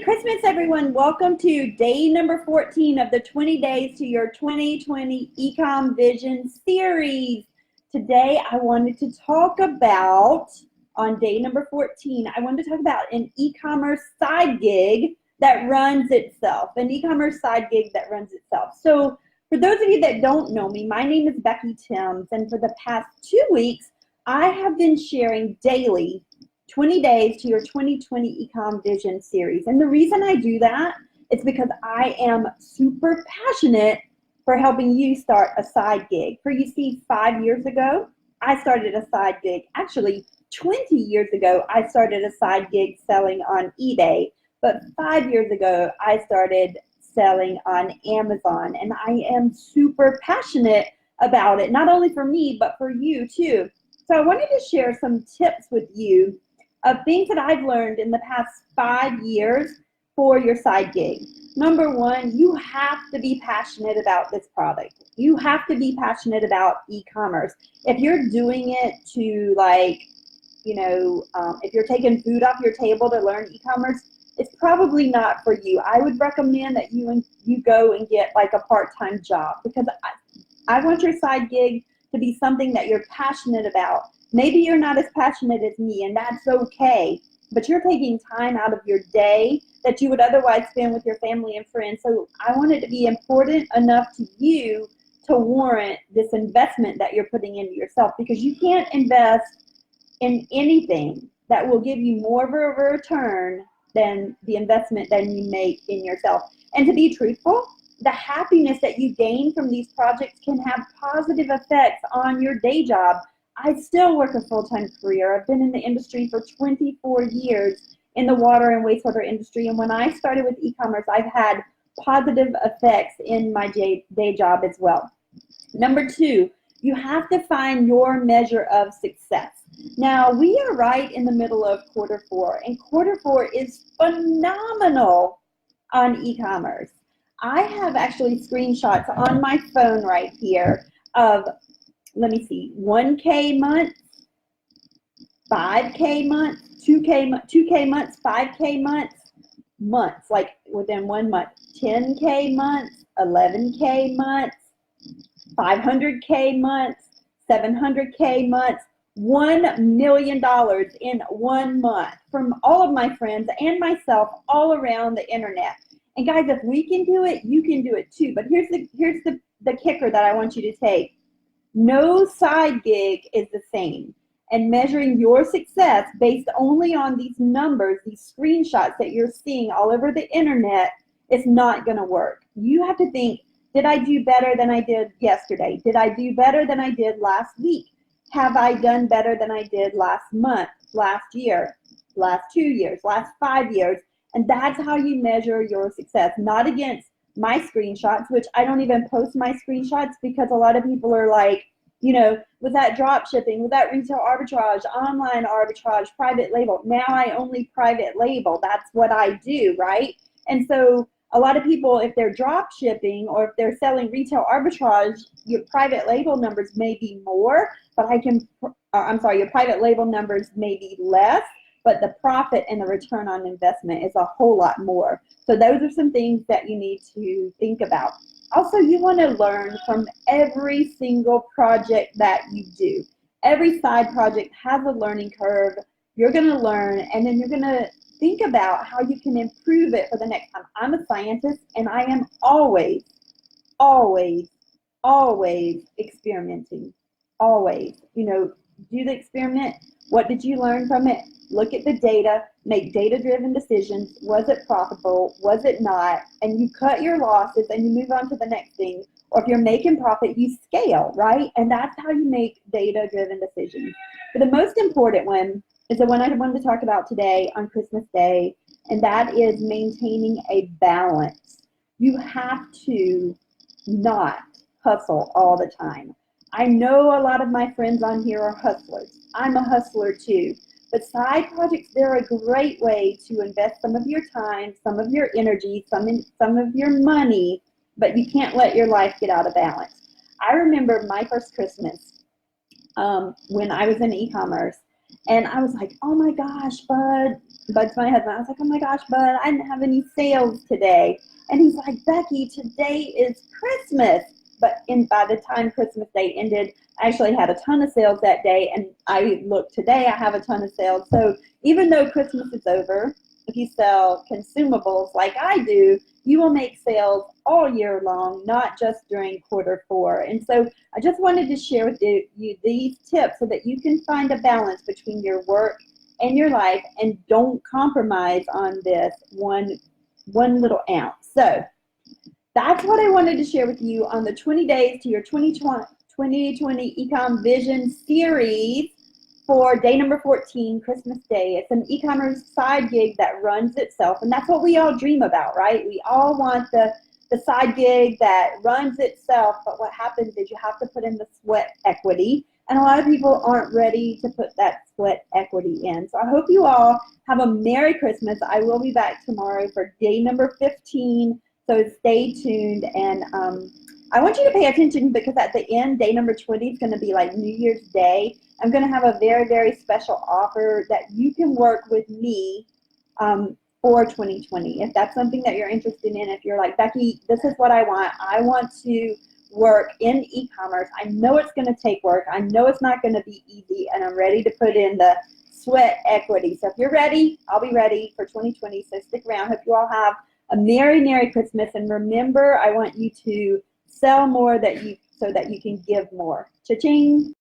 Christmas, everyone. Welcome to day number 14 of the 20 Days to Your 2020 Ecom Vision series. Today, I wanted to talk about, on day number 14, I wanted to talk about an e-commerce side gig that runs itself, So for those of you that don't know me, my name is Becky Thames, and for the past 2 weeks, I have been sharing daily 20 Days to Your 2020 Ecom Vision series. And the reason I do that is because I am super passionate for helping you start a side gig. For you see, 5 years ago, I started a side gig. Actually, 20 years ago, I started a side gig selling on eBay. But 5 years ago, I started selling on Amazon. And I am super passionate about it, not only for me, but for you too. So I wanted to share some tips with you of things that I've learned in the past 5 years for your side gig. Number one, you have to be passionate about this product. You have to be passionate about e-commerce. If you're doing it to if you're taking food off your table to learn e-commerce, it's probably not for you. I would recommend that you go and get like a part-time job, because I want your side gig to be something that you're passionate about. Maybe you're not as passionate as me, and that's okay, but you're taking time out of your day that you would otherwise spend with your family and friends. So I want it to be important enough to you to warrant this investment that you're putting into yourself, because you can't invest in anything that will give you more of a return than the investment that you make in yourself. And to be truthful, the happiness that you gain from these projects can have positive effects on your day job. I still work a full-time career. I've been in the industry for 24 years in the water and wastewater industry. And when I started with e-commerce, I've had positive effects in my day job as well. Number two, you have to find your measure of success. Now, we are right in the middle of quarter four, and quarter four is phenomenal on e-commerce. I have actually screenshots on my phone right here of, let me see, 1K months, 5K months, 2K months, 5K months, like within 1 month, 10K months, 11K months, 500K months, 700K months, $1 million in 1 month from all of my friends and myself all around the internet. And guys, if we can do it, you can do it too. But here's the kicker that I want you to take. No side gig is the same, and measuring your success based only on these numbers, these screenshots that you're seeing all over the internet, is not going to work. You have to think, did I do better than I did yesterday? Did I do better than I did last week? Have I done better than I did last month, last year, last 2 years, last 5 years? And that's how you measure your success, not against my screenshots, which I don't even post my screenshots, because a lot of people are like, was that drop shipping, was that retail arbitrage, online arbitrage, private label? Now I only private label. That's what I do, right? And so a lot of people, if they're drop shipping or if they're selling retail arbitrage, your private label numbers may be more, but your private label numbers may be less, but the profit and the return on investment is a whole lot more. So those are some things that you need to think about. Also, you want to learn from every single project that you do. Every side project has a learning curve. You're going to learn, and then you're going to think about how you can improve it for the next time. I'm a scientist, and I am always, always, always experimenting. Always. Do the experiment. What did you learn from it? Look at the data, make data-driven decisions. Was it profitable? Was it not? And you cut your losses and you move on to the next thing. Or if you're making profit, you scale, right? And that's how you make data-driven decisions. But the most important one is the one I wanted to talk about today on Christmas Day, and that is maintaining a balance. You have to not hustle all the time. I know a lot of my friends on here are hustlers. I'm a hustler too. But side projects, they're a great way to invest some of your time, some of your energy, some of your money, but you can't let your life get out of balance. I remember my first Christmas when I was in e-commerce. And I was like, oh my gosh, Bud. Bud's my husband. I was like, oh my gosh, Bud, I didn't have any sales today. And he's like, Becky, today is Christmas. But by the time Christmas Day ended, I actually had a ton of sales that day. And I look today, I have a ton of sales. So even though Christmas is over, if you sell consumables like I do, you will make sales all year long, not just during Q4. And so I just wanted to share with you these tips so that you can find a balance between your work and your life and don't compromise on this one little ounce. So that's what I wanted to share with you on the 20 Days to Your 2020 Ecom Vision series for day number 14, Christmas Day. It's an e-commerce side gig that runs itself, and that's what we all dream about, right? We all want the side gig that runs itself, but what happens is you have to put in the sweat equity, and a lot of people aren't ready to put that sweat equity in. So I hope you all have a Merry Christmas. I will be back tomorrow for day number 15, so stay tuned. And I want you to pay attention because at the end, day number 20 is going to be like New Year's Day. I'm going to have a very, very special offer that you can work with me for 2020. If that's something that you're interested in, if you're like, Becky, this is what I want to work in e-commerce. I know it's going to take work. I know it's not going to be easy, and I'm ready to put in the sweat equity. So if you're ready, I'll be ready for 2020. So stick around. Hope you all have a Merry, Merry Christmas. And remember, I want you to sell more so that you can give more. Cha-ching.